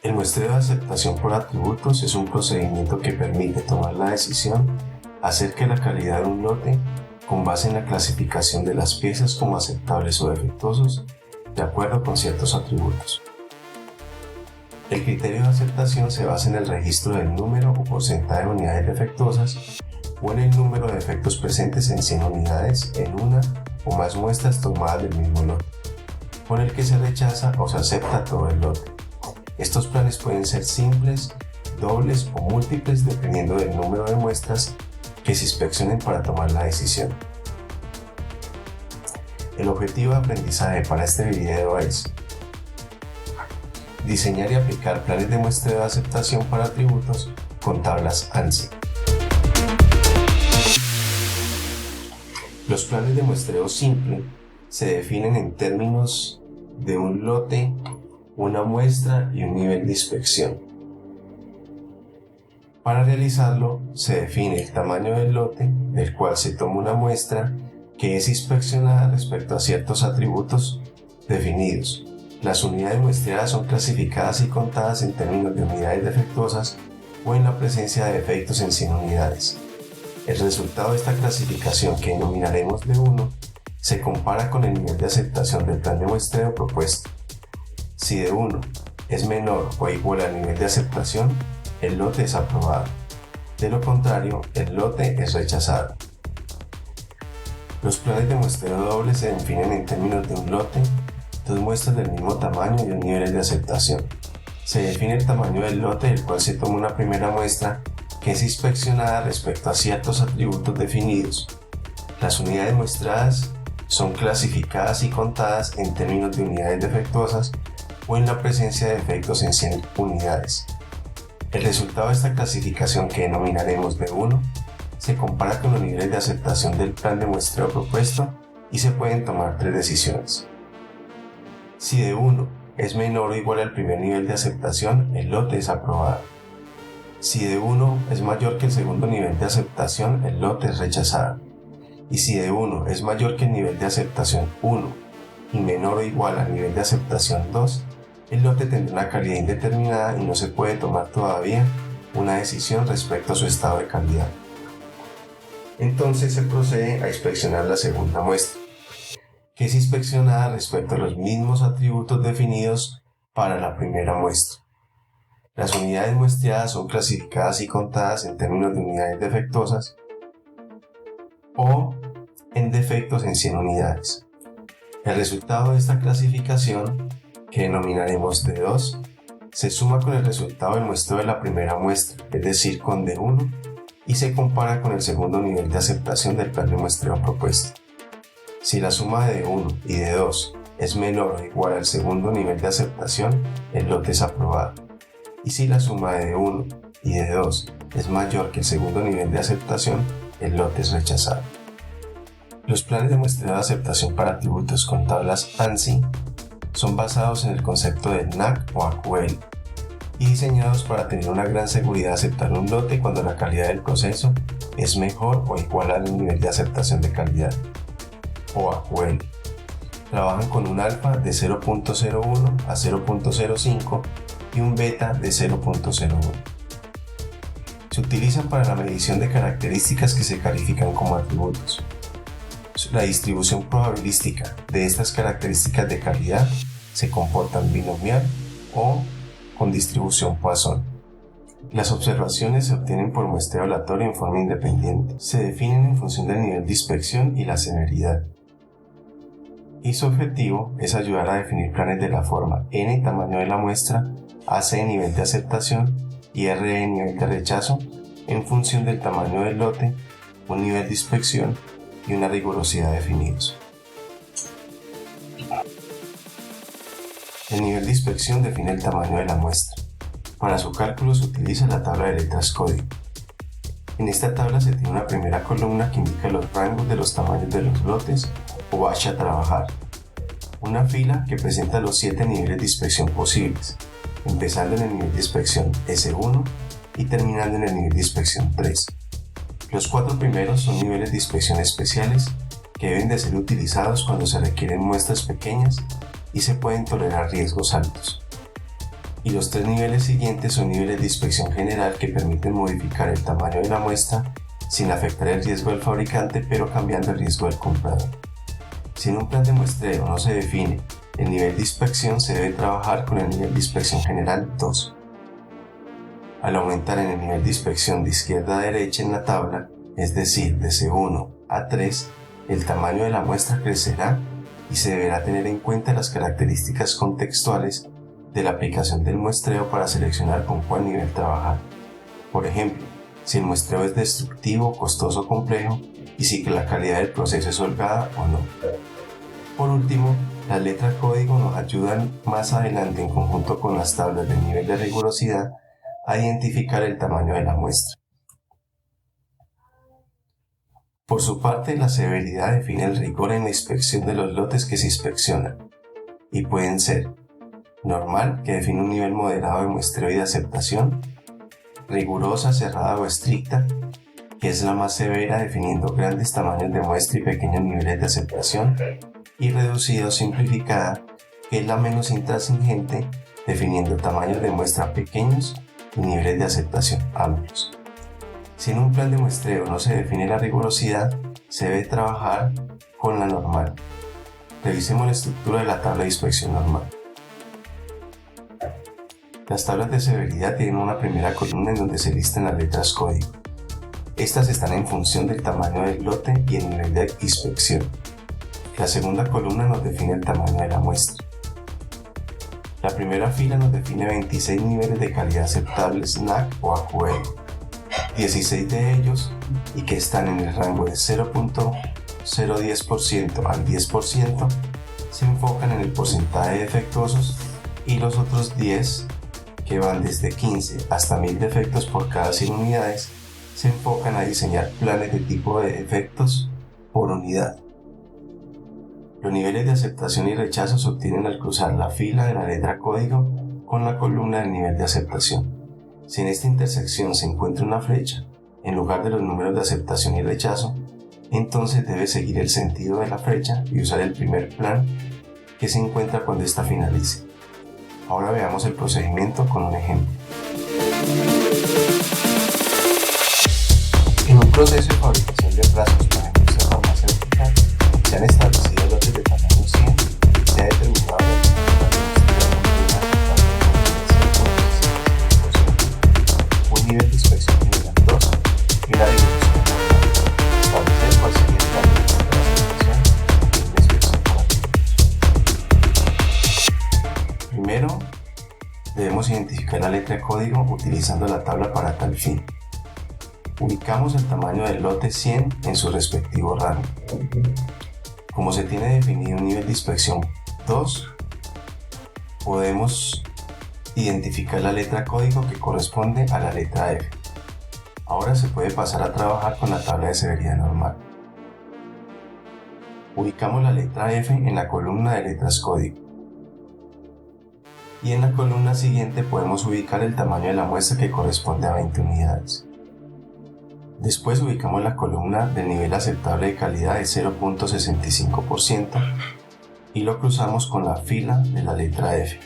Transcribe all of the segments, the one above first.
El muestreo de aceptación por atributos es un procedimiento que permite tomar la decisión acerca de la calidad de un lote con base en la clasificación de las piezas como aceptables o defectuosos de acuerdo con ciertos atributos. El criterio de aceptación se basa en el registro del número o porcentaje de unidades defectuosas o en el número de defectos presentes en 100 unidades en una o más muestras tomadas del mismo lote, con el que se rechaza o se acepta todo el lote. Estos planes pueden ser simples, dobles o múltiples dependiendo del número de muestras que se inspeccionen para tomar la decisión. El objetivo de aprendizaje para este video es diseñar y aplicar planes de muestreo de aceptación para atributos con tablas ANSI. Los planes de muestreo simple se definen en términos de un lote, una muestra y un nivel de inspección. Para realizarlo, se define el tamaño del lote del cual se toma una muestra que es inspeccionada respecto a ciertos atributos definidos. Las unidades muestreadas son clasificadas y contadas en términos de unidades defectuosas o en la presencia de defectos en 100 unidades. El resultado de esta clasificación, que denominaremos D1, se compara con el nivel de aceptación del plan de muestreo propuesto. Si D1 es menor o igual al nivel de aceptación, el lote es aprobado. De lo contrario, el lote es rechazado. Los planes de muestreo doble se definen en términos de un lote, dos muestras del mismo tamaño y un nivel de aceptación. Se define el tamaño del lote del cual se toma una primera muestra que es inspeccionada respecto a ciertos atributos definidos. Las unidades muestradas son clasificadas y contadas en términos de unidades defectuosas o en la presencia de defectos en 100 unidades. El resultado de esta clasificación, que denominaremos D1, se compara con los niveles de aceptación del plan de muestreo propuesto y se pueden tomar tres decisiones. Si D1 es menor o igual al primer nivel de aceptación, el lote es aprobado. Si D1 es mayor que el segundo nivel de aceptación, el lote es rechazado. Y si D1 es mayor que el nivel de aceptación 1 y menor o igual al nivel de aceptación 2, el lote tendrá una calidad indeterminada y no se puede tomar todavía una decisión respecto a su estado de calidad. Entonces se procede a inspeccionar la segunda muestra, que es inspeccionada respecto a los mismos atributos definidos para la primera muestra. Las unidades muestreadas son clasificadas y contadas en términos de unidades defectuosas o en defectos en 100 unidades. El resultado de esta clasificación, que denominaremos D2, se suma con el resultado del muestreo de la primera muestra, es decir, con D1, y se compara con el segundo nivel de aceptación del plan de muestreo propuesto. Si la suma de D1 y D2 es menor o igual al segundo nivel de aceptación, el lote es aprobado. Y si la suma de D1 y D2 es mayor que el segundo nivel de aceptación, el lote es rechazado. Los planes de muestreo de aceptación para atributos con tablas ANSI son basados en el concepto de NAC o AQL y diseñados para tener una gran seguridad de aceptar un lote cuando la calidad del proceso es mejor o igual al nivel de aceptación de calidad, o AQL. Trabajan con un alfa de 0.01 a 0.05 y un beta de 0.01. Se utilizan para la medición de características que se califican como atributos. La distribución probabilística de estas características de calidad se comportan binomial o con distribución Poisson. Las observaciones se obtienen por muestreo aleatorio en forma independiente. Se definen en función del nivel de inspección y la severidad. Y su objetivo es ayudar a definir planes de la forma n tamaño de la muestra, AC nivel de aceptación y RE nivel de rechazo en función del tamaño del lote, un nivel de inspección y una rigurosidad definidos. El nivel de inspección define el tamaño de la muestra. Para su cálculo se utiliza la tabla de letras código. En esta tabla se tiene una primera columna que indica los rangos de los tamaños de los lotes o batch a trabajar. Una fila que presenta los 7 niveles de inspección posibles, empezando en el nivel de inspección S1 y terminando en el nivel de inspección 3. Los 4 primeros son niveles de inspección especiales que deben de ser utilizados cuando se requieren muestras pequeñas y se pueden tolerar riesgos altos. Y los 3 niveles siguientes son niveles de inspección general que permiten modificar el tamaño de la muestra sin afectar el riesgo del fabricante, pero cambiando el riesgo del comprador. Si en un plan de muestreo no se define el nivel de inspección, se debe trabajar con el nivel de inspección general 2. Al aumentar en el nivel de inspección de izquierda a derecha en la tabla, es decir, de C1 a 3, el tamaño de la muestra crecerá y se deberá tener en cuenta las características contextuales de la aplicación del muestreo para seleccionar con cuál nivel trabajar. Por ejemplo, si el muestreo es destructivo, costoso o complejo, y si la calidad del proceso es holgada o no. Por último, las letras código nos ayudan más adelante en conjunto con las tablas del nivel de rigurosidad a identificar el tamaño de la muestra. Por su parte, la severidad define el rigor en la inspección de los lotes que se inspeccionan, y pueden ser normal, que define un nivel moderado de muestreo y de aceptación; rigurosa, cerrada o estricta, que es la más severa, definiendo grandes tamaños de muestra y pequeños niveles de aceptación; y reducida o simplificada, que es la menos intransigente, definiendo tamaños de muestra pequeños y niveles de aceptación amplios. Si en un plan de muestreo no se define la rigurosidad, se debe trabajar con la normal. Revisemos la estructura de la tabla de inspección normal. Las tablas de severidad tienen una primera columna en donde se listan las letras código. Estas están en función del tamaño del lote y el nivel de inspección. La segunda columna nos define el tamaño de la muestra. La primera fila nos define 26 niveles de calidad aceptables SNAC o AQL. 16 de ellos, y que están en el rango de 0.010% al 10%, se enfocan en el porcentaje de defectuosos, y los otros 10, que van desde 15 hasta 1000 defectos por cada 100 unidades, se enfocan a diseñar planes de tipo de defectos por unidad. Los niveles de aceptación y rechazo se obtienen al cruzar la fila de la letra código con la columna del nivel de aceptación. Si en esta intersección se encuentra una flecha en lugar de los números de aceptación y rechazo, entonces debe seguir el sentido de la flecha y usar el primer plan que se encuentra cuando ésta finalice. Ahora veamos el procedimiento con un ejemplo. En un proceso de fabricación de brazos para industria farmacéutica se han establecido lotes de tamaño 100 y se ha determinado un nivel de inspección general 2 y una distribución normal. Establecer cuál sería el plan de inspección y una inspección por atributos. Primero, debemos identificar la letra de código utilizando la tabla para tal fin. Ubicamos el tamaño del lote 100 en su respectivo rango. Como se tiene definido un nivel de inspección 2, podemos identificar la letra código que corresponde a la letra F. Ahora se puede pasar a trabajar con la tabla de severidad normal. Ubicamos la letra F en la columna de letras código. Y en la columna siguiente podemos ubicar el tamaño de la muestra que corresponde a 20 unidades. Después ubicamos la columna del nivel aceptable de calidad de 0.65% y lo cruzamos con la fila de la letra F.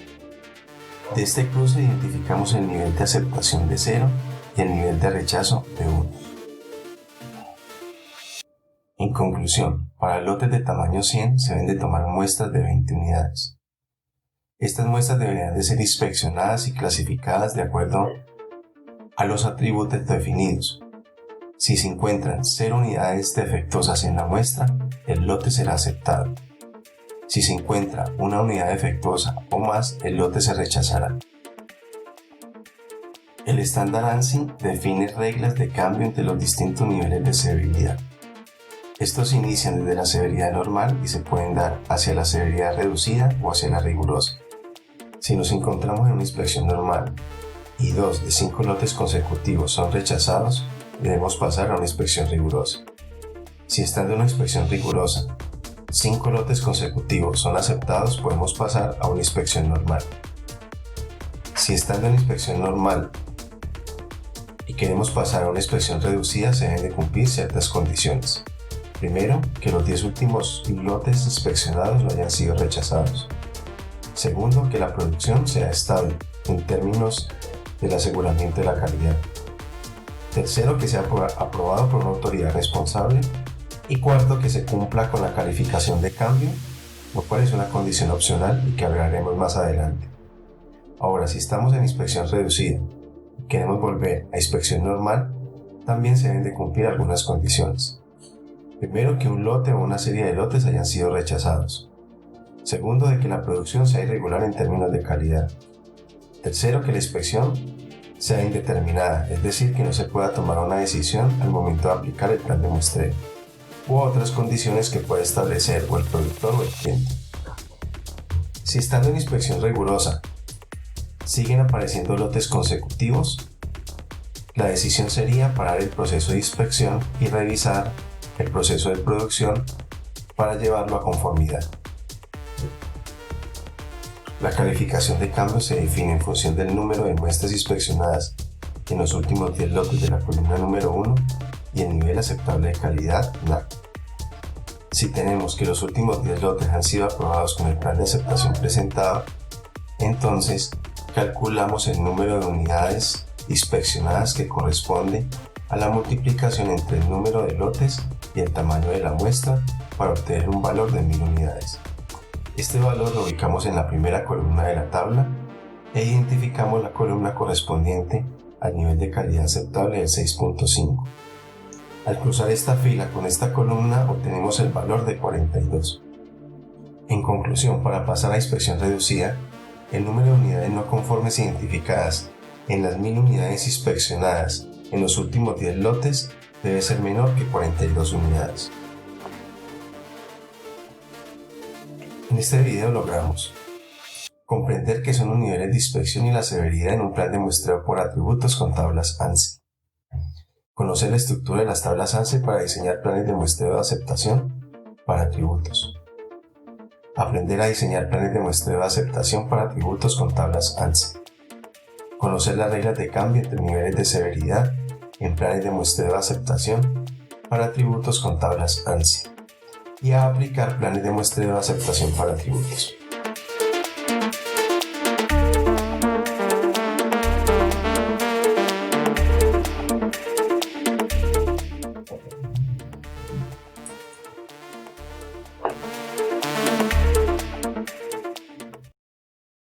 De este cruce identificamos el nivel de aceptación de 0 y el nivel de rechazo de 1. En conclusión, para lotes de tamaño 100 se deben de tomar muestras de 20 unidades. Estas muestras deberían de ser inspeccionadas y clasificadas de acuerdo a los atributos definidos. Si se encuentran 0 unidades defectuosas en la muestra, el lote será aceptado. Si se encuentra una unidad defectuosa o más, el lote se rechazará. El estándar ANSI define reglas de cambio entre los distintos niveles de severidad. Estos inician desde la severidad normal y se pueden dar hacia la severidad reducida o hacia la rigurosa. Si nos encontramos en una inspección normal y 2 de 5 lotes consecutivos son rechazados, debemos pasar a una inspección rigurosa. Si estando en una inspección rigurosa 5 lotes consecutivos son aceptados, podemos pasar a una inspección normal. Si estando en inspección normal y queremos pasar a una inspección reducida, se deben de cumplir ciertas condiciones. Primero, que los 10 últimos lotes inspeccionados no hayan sido rechazados. Segundo, que la producción sea estable en términos del aseguramiento de la calidad. Tercero, que sea aprobado por una autoridad responsable. Y cuarto, que se cumpla con la calificación de cambio, lo cual es una condición opcional y que hablaremos más adelante. Ahora, si estamos en inspección reducida y queremos volver a inspección normal, también se deben de cumplir algunas condiciones. Primero, que un lote o una serie de lotes hayan sido rechazados. Segundo, de que la producción sea irregular en términos de calidad. Tercero, que la inspección sea indeterminada, es decir, que no se pueda tomar una decisión al momento de aplicar el plan de muestreo, u otras condiciones que pueda establecer o el productor o el cliente. Si estando en inspección rigurosa siguen apareciendo lotes consecutivos, la decisión sería parar el proceso de inspección y revisar el proceso de producción para llevarlo a conformidad. La calificación de cambio se define en función del número de muestras inspeccionadas en los últimos 10 lotes de la columna número 1 y el nivel aceptable de calidad NAC. Si tenemos que los últimos 10 lotes han sido aprobados con el plan de aceptación presentado, entonces calculamos el número de unidades inspeccionadas que corresponde a la multiplicación entre el número de lotes y el tamaño de la muestra para obtener un valor de 1000 unidades. Este valor lo ubicamos en la primera columna de la tabla e identificamos la columna correspondiente al nivel de calidad aceptable del 6.5. Al cruzar esta fila con esta columna obtenemos el valor de 42. En conclusión, para pasar a inspección reducida, el número de unidades no conformes identificadas en las 1000 unidades inspeccionadas en los últimos 10 lotes debe ser menor que 42 unidades. En este video logramos comprender qué son los niveles de inspección y la severidad en un plan de muestreo por atributos con tablas ANSI. Conocer la estructura de las tablas ANSI para diseñar planes de muestreo de aceptación para atributos. Aprender a diseñar planes de muestreo de aceptación para atributos con tablas ANSI. Conocer las reglas de cambio entre niveles de severidad en planes de muestreo de aceptación para atributos con tablas ANSI. Y a aplicar planes de muestreo de aceptación para atributos.